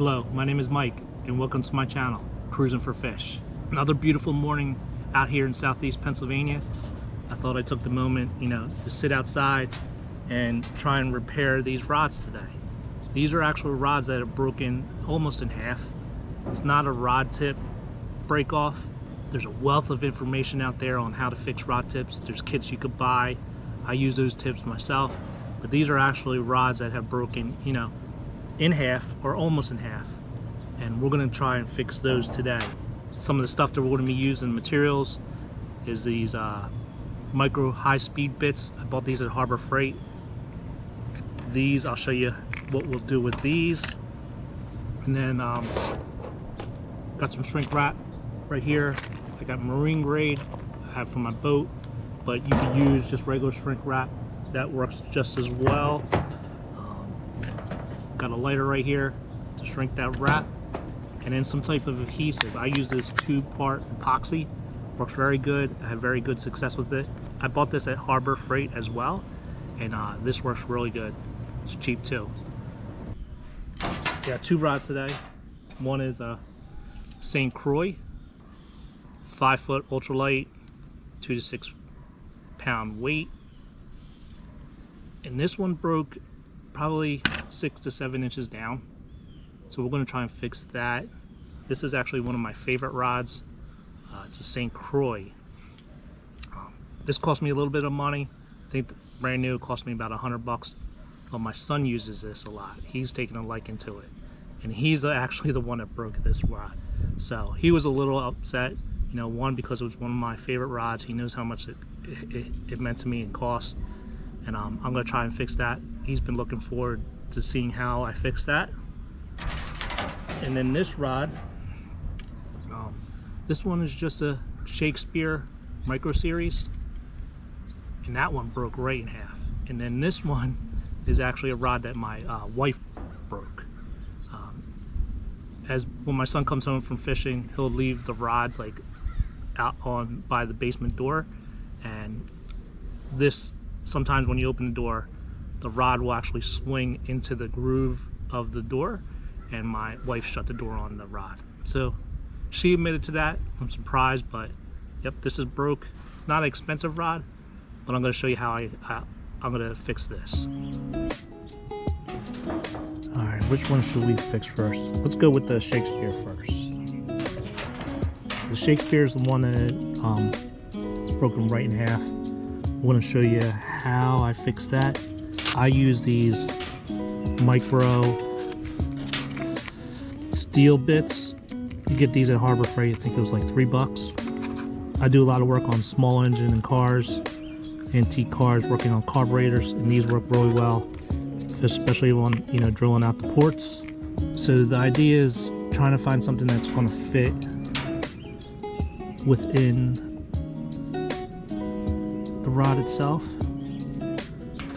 Hello, my name is Mike and welcome to my channel, Cruising for Fish. Another beautiful morning out here in southeast Pennsylvania. I thought I took the moment, to sit outside and try and repair these rods today. These are actual rods that are broken almost in half. It's not a rod tip break off. There's a wealth of information out there on how to fix rod tips. There's kits you could buy. I use those tips myself, but these are actually rods that have broken, in half or almost in half, and we're going to try and fix those today. Some of the stuff that we're going to be using materials is these micro high-speed bits. I bought these at Harbor Freight. These, I'll show you what we'll do with these, and then got some shrink wrap right here. I got marine grade I have for my boat, but you can use just regular shrink wrap. That works just as well. Got a lighter right here to shrink that wrap, and then some type of adhesive. I use this 2-part epoxy. Works very good. I have very good success with it. I bought this at Harbor Freight as well, and this works really good. It's cheap too. Yeah, 2 rods today. One is a St. Croix 5-foot ultralight, 2 to 6 pound weight, and this one broke probably 6 to 7 inches down, so we're going to try and fix that. This is actually one of my favorite rods. It's a St. Croix. This cost me a little bit of money. I think brand new, it cost me about $100, but my son uses this a lot. He's taken a liking to it, and he's actually the one that broke this rod, so he was a little upset, one, because it was one of my favorite rods. He knows how much it meant to me in cost, and I'm going to try and fix that. He's been looking forward to seeing how I fix that. And then this rod, this one is just a Shakespeare micro series, and that one broke right in half. And then this one is actually a rod that my wife broke. As when my son comes home from fishing, he'll leave the rods like out on by the basement door, and this, sometimes when you open the door, the rod will actually swing into the groove of the door, and my wife shut the door on the rod. So she admitted to that. I'm surprised, but yep, this is broke. It's not an expensive rod, but I'm going to show you how I'm going to fix this. All right, which one should we fix first? Let's go with the Shakespeare first. The Shakespeare is the one that is broken right in half. I'm going to show you how I fix that. I use these micro steel bits. You get these at Harbor Freight. I think it was like $3. I do a lot of work on small engine and cars, antique cars, working on carburetors, and these work really well, especially when drilling out the ports. So the idea is trying to find something that's going to fit within the rod itself.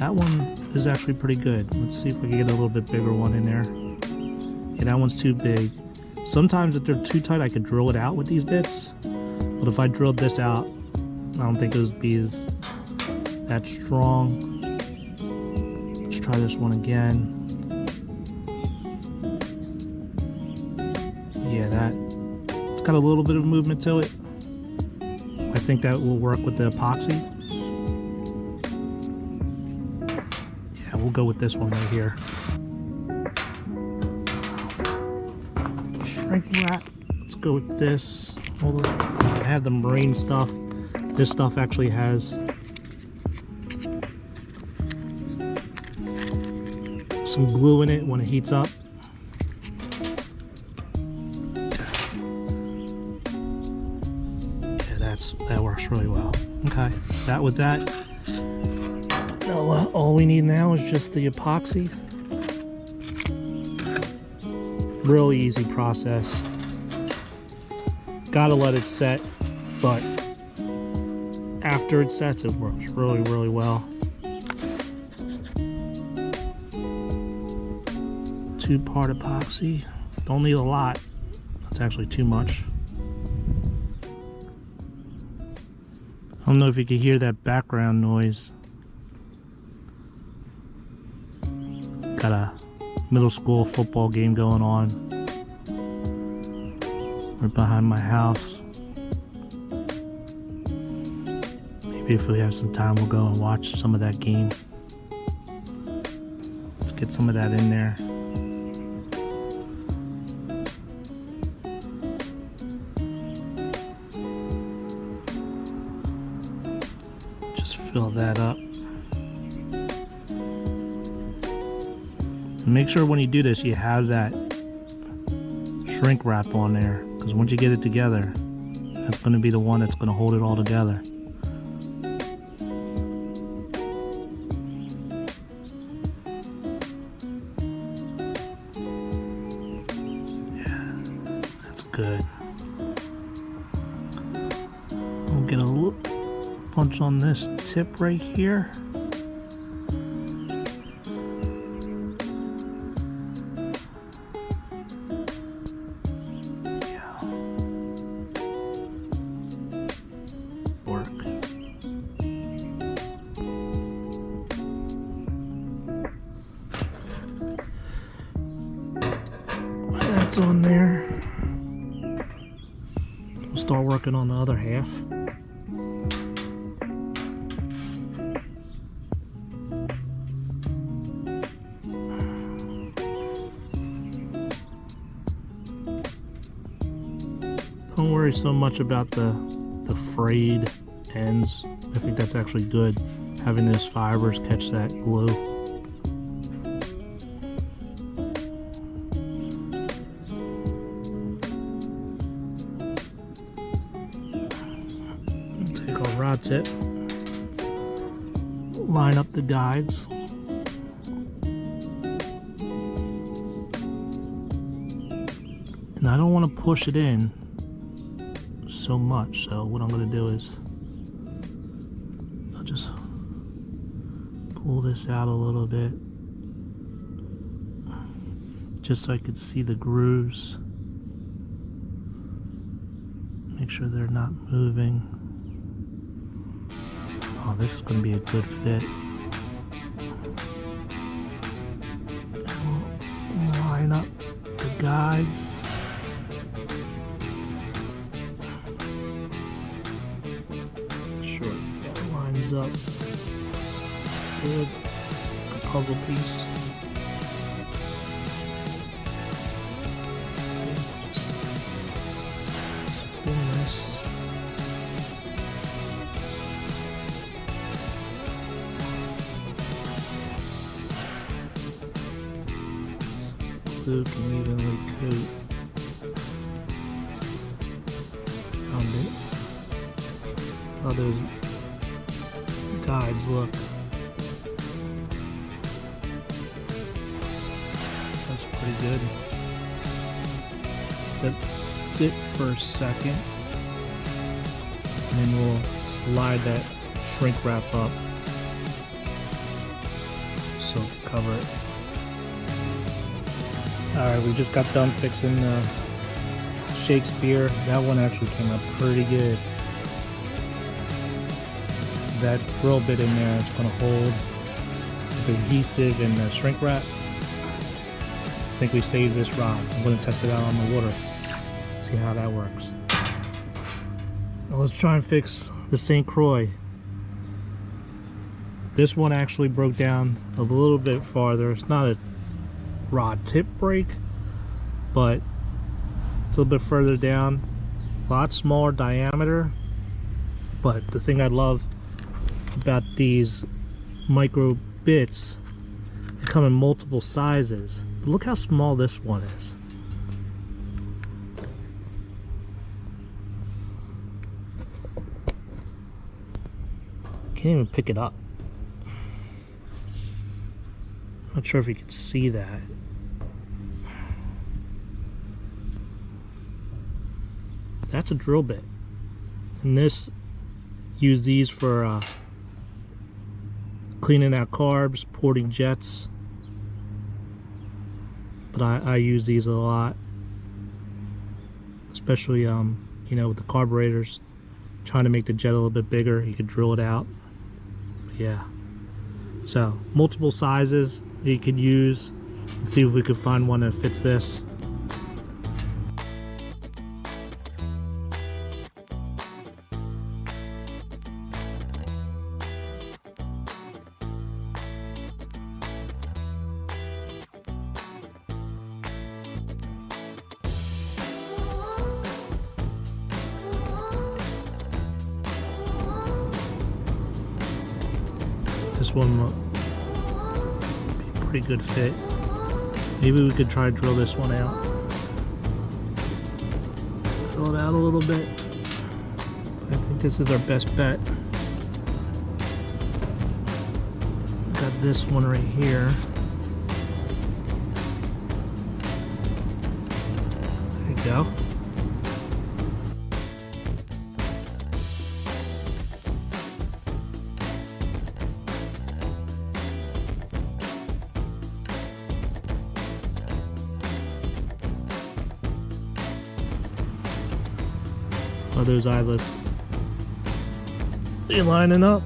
That one is actually pretty good. Let's see if we can get a little bit bigger one in there. Yeah, that one's too big. Sometimes if they're too tight, I could drill it out with these bits, but if I drilled this out, I don't think it would be that strong. Let's try this one again. Yeah, it's got a little bit of movement to it. I think that will work with the epoxy. Yeah, we'll go with this one right here. Shrink wrap. Let's go with this. I have the marine stuff. This stuff actually has some glue in it when it heats up. That works really well. Okay, that with that. Now all we need now is just the epoxy. Really easy process. Gotta let it set, but after it sets, it works really, really well. 2-part epoxy. Don't need a lot. That's actually too much. I don't know if you can hear that background noise. Got a middle school football game going on. right behind my house. Maybe if we have some time, we'll go and watch some of that game. Let's get some of that in there. Just fill that up. And make sure when you do this, you have that shrink wrap on there, because once you get it together, that's going to be the one that's going to hold it all together. Yeah, that's good. We'll get a bunch on this tip right here. That's on there. We'll start working on the other half. Don't worry so much about the frayed ends. I think that's actually good, having those fibers catch that glue. Take our rod tip, line up the guides. And I don't want to push it in so much, so what I'm going to do is I'll just pull this out a little bit just so I could see the grooves, make sure they're not moving. Oh, this is going to be a good fit. We'll line up the guides. Up good, like a puzzle piece. Just spin this. Glue can evenly coat around it. Oh, those guides, look. That's pretty good. Let that sit for a second, and then we'll slide that shrink wrap up so cover it. Alright, we just got done fixing the Shakespeare. That one actually came out pretty good. That drill bit in there is going to hold the adhesive and the shrink wrap. I think we saved this rod. I'm going to test it out on the water, see how that works. Now let's try and fix the St. Croix. This one actually broke down a little bit farther. It's not a rod tip break, but it's a little bit further down. A lot smaller diameter, but the thing I love about these micro bits, they come in multiple sizes. But look how small this one is. Can't even pick it up. Not sure if you can see that. That's a drill bit. And this, use these for cleaning out carbs, porting jets. But I use these a lot, especially you know, with the carburetors, trying to make the jet a little bit bigger. You could drill it out. But yeah, so multiple sizes that you could use. Let's see if we could find one that fits this. this one look? Be a pretty good fit. Maybe we could try to drill this one out. Drill it out a little bit. I think this is our best bet. Got this one right here. There you go. Are those eyelets? They lining up?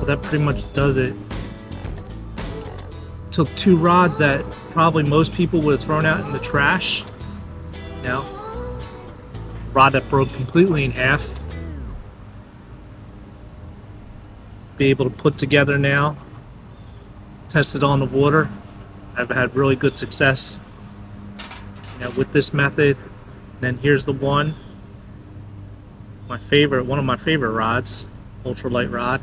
That pretty much does it. Took two rods that probably most people would have thrown out in the trash. Now, rod that broke completely in half. Be able to put together now. Test it on the water. I've had really good success with this method. And then here's the one. One of my favorite rods, ultralight rod.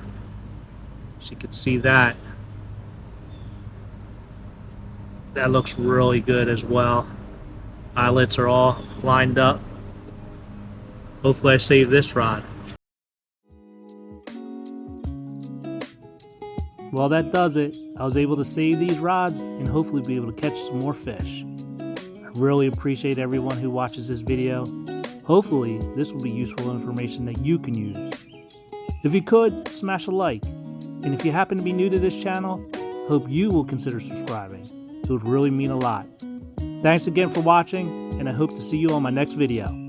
So you can see that. That looks really good as well. Eyelets are all lined up. Hopefully I save this rod. Well, that does it. I was able to save these rods and hopefully be able to catch some more fish. I really appreciate everyone who watches this video. Hopefully this will be useful information that you can use. If you could, smash a like. And if you happen to be new to this channel, hope you will consider subscribing. It would really mean a lot. Thanks again for watching, and I hope to see you on my next video.